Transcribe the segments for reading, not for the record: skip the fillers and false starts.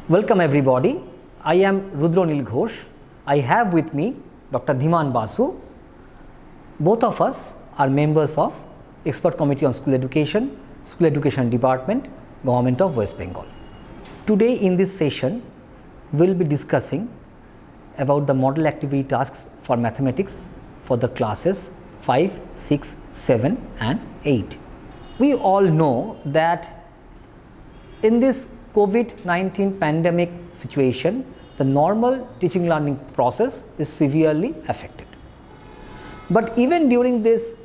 Welcome everybody. I am Rudronil Ghosh. I have with me Dr. Dhiman Basu. Both of us are members of Expert Committee on School Education Department, Government of West Bengal. Today in this session, we will be discussing about the model activity tasks for mathematics for the classes 5, 6, 7 and 8. We all know that in this COVID-19 pandemic situation, the normal teaching learning process is severely affected. But even during this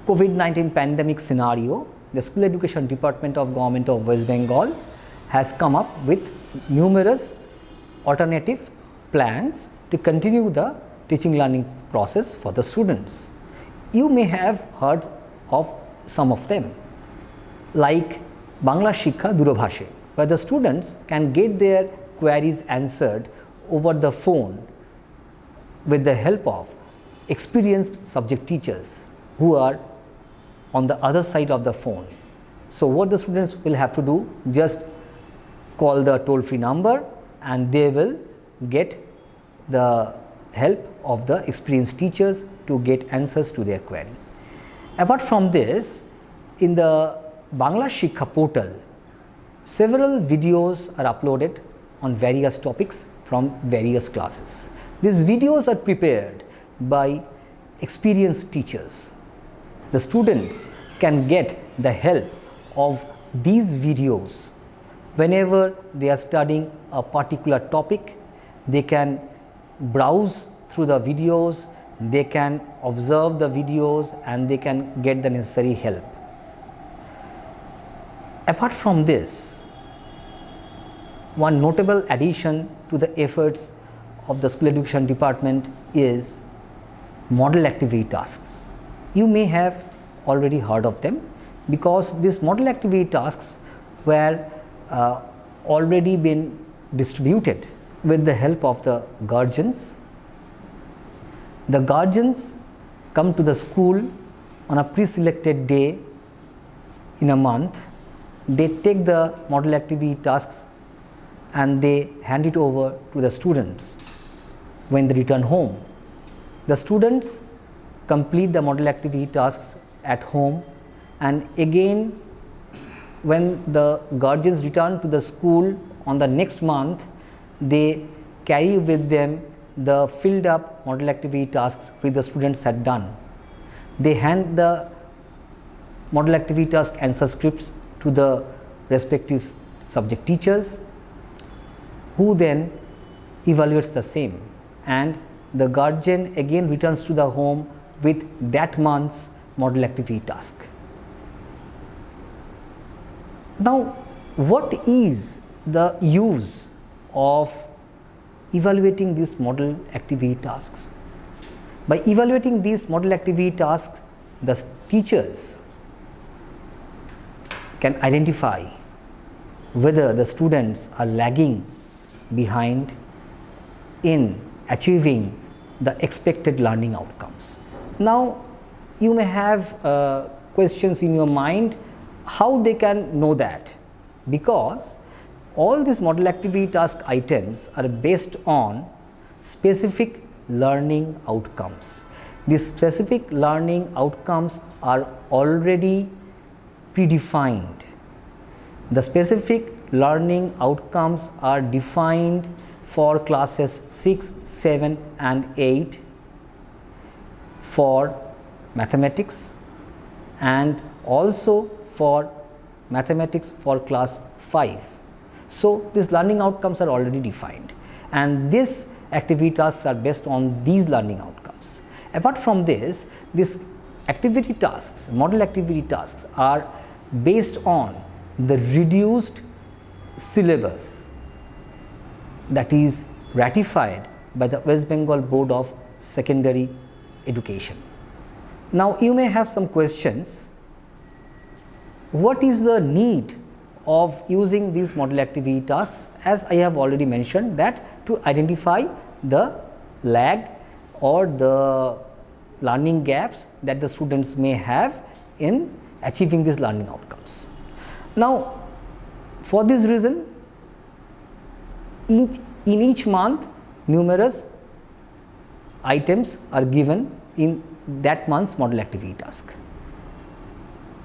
COVID-19 pandemic scenario, the School Education Department of Government of West Bengal has come up with numerous alternative plans to continue the teaching learning process for the students. You may have heard of some of them, like Bangla Shiksha Durabhashe, where the students can get their queries answered over the phone with the help of experienced subject teachers who are on the other side of the phone. So what the students will have to do, just call the toll-free number and they will get the help of the experienced teachers to get answers to their query. Apart from this, in the Bangla Shiksha portal, several videos are uploaded on various topics from various classes. These videos are prepared by experienced teachers. The students can get the help of these videos whenever they are studying a particular topic. They can browse through the videos, they can observe the videos and they can get the necessary help. Apart from this, one notable addition to the efforts of the School Education Department is model activity tasks. You may have already heard of them because these model activity tasks were already been distributed with the help of the guardians. The guardians come to the school on a pre-selected day in a month. They take the model activity tasks and they hand it over to the students when they return home. The students complete the model activity tasks at home, and again when the guardians return to the school on the next month, they carry with them the filled up model activity tasks which the students had done. They hand the model activity task answer scripts to the respective subject teachers, who then evaluates the same, and the guardian again returns to the home with that month's model activity task. Now, what is the use of evaluating these model activity tasks? By evaluating these model activity tasks, the teachers can identify whether the students are lagging behind in achieving the expected learning outcomes. Now, you may have questions in your mind how they can know that, because all these model activity task items are based on specific learning outcomes. These specific learning outcomes are already predefined. The specific learning outcomes are defined for classes 6, 7 and 8 for mathematics, and also for mathematics for class 5. So these learning outcomes are already defined, and these activity tasks are based on these learning outcomes. Apart from this, these activity tasks, model activity tasks, are based on the reduced syllabus that is ratified by the West Bengal Board of Secondary Education. Now, you may have some questions. What is the need of using these model activity tasks? As I have already mentioned, that to identify the lag or the learning gaps that the students may have in achieving these learning outcomes. Now, for this reason, in each month numerous items are given in that month's model activity task.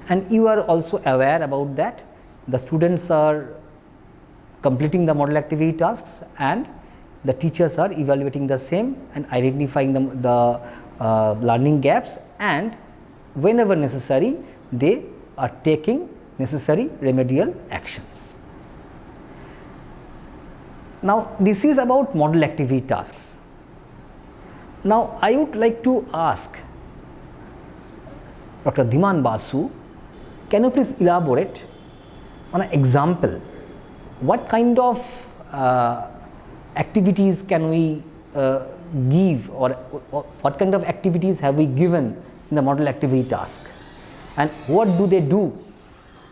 And you are also aware about that the students are completing the model activity tasks and the teachers are evaluating the same and identifying the learning gaps, and whenever necessary they are taking necessary remedial actions. Now, this is about model activity tasks. Now, I would like to ask Dr. Dhiman Basu, can you please elaborate on an example what kind of activities can we give, or what kind of activities have we given in the model activity task, and what do they do?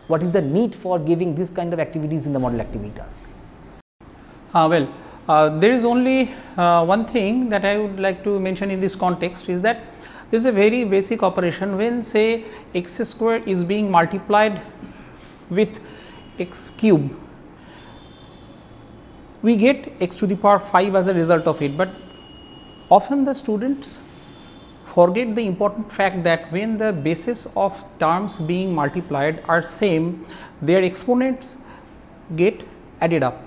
What is the need for giving this kind of activities in the model activity task? There is only one thing that I would like to mention in this context, is that there is a very basic operation when say x square is being multiplied with x cube, we get x to the power 5 as a result of it, but often the students forget the important fact that when the basis of terms being multiplied are same, their exponents get added up.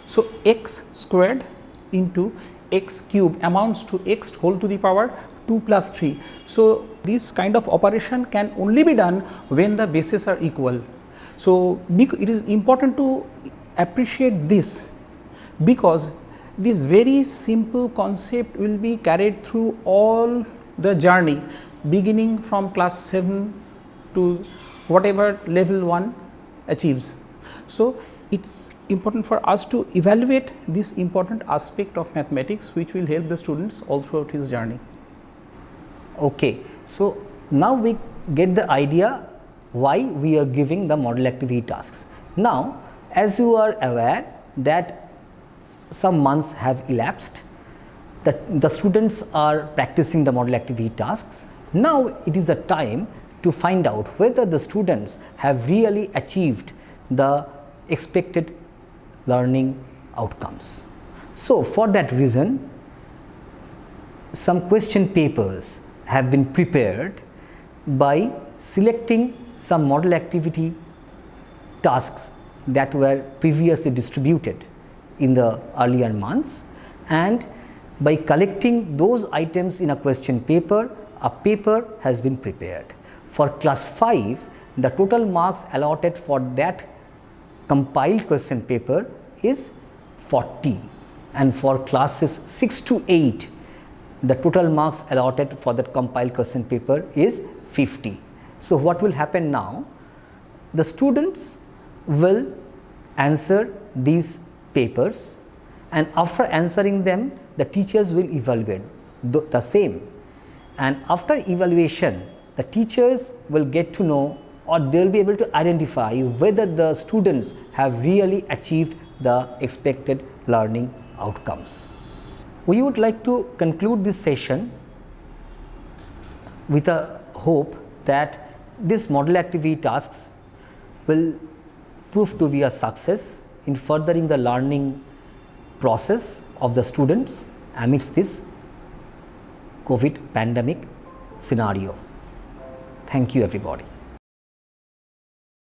So, x squared into x cube amounts to x whole to the power 2 plus 3. So, this kind of operation can only be done when the bases are equal. So, it is important to appreciate this, because this very simple concept will be carried through all the journey beginning from class 7 to whatever level 1 achieves. So, it is important for us to evaluate this important aspect of mathematics, which will help the students all throughout his journey. Okay. So, now we get the idea why we are giving the model activity tasks. Now, as you are aware that some months have elapsed, that the students are practicing the model activity tasks. Now, it is a time to find out whether the students have really achieved the expected learning outcomes. So, for that reason, some question papers have been prepared by selecting some model activity tasks that were previously distributed in the earlier months, and by collecting those items in a question paper, a paper has been prepared. For class 5, the total marks allotted for that compiled question paper is 40, and for classes 6 to 8, the total marks allotted for that compiled question paper is 50. So, what will happen now? The students will answer these papers, and after answering them, the teachers will evaluate the same, and after evaluation the teachers will get to know, or they will be able to identify whether the students have really achieved the expected learning outcomes. We would like to conclude this session with a hope that this model activity tasks will prove to be a success in furthering the learning process of the students amidst this COVID pandemic scenario. Thank you, everybody.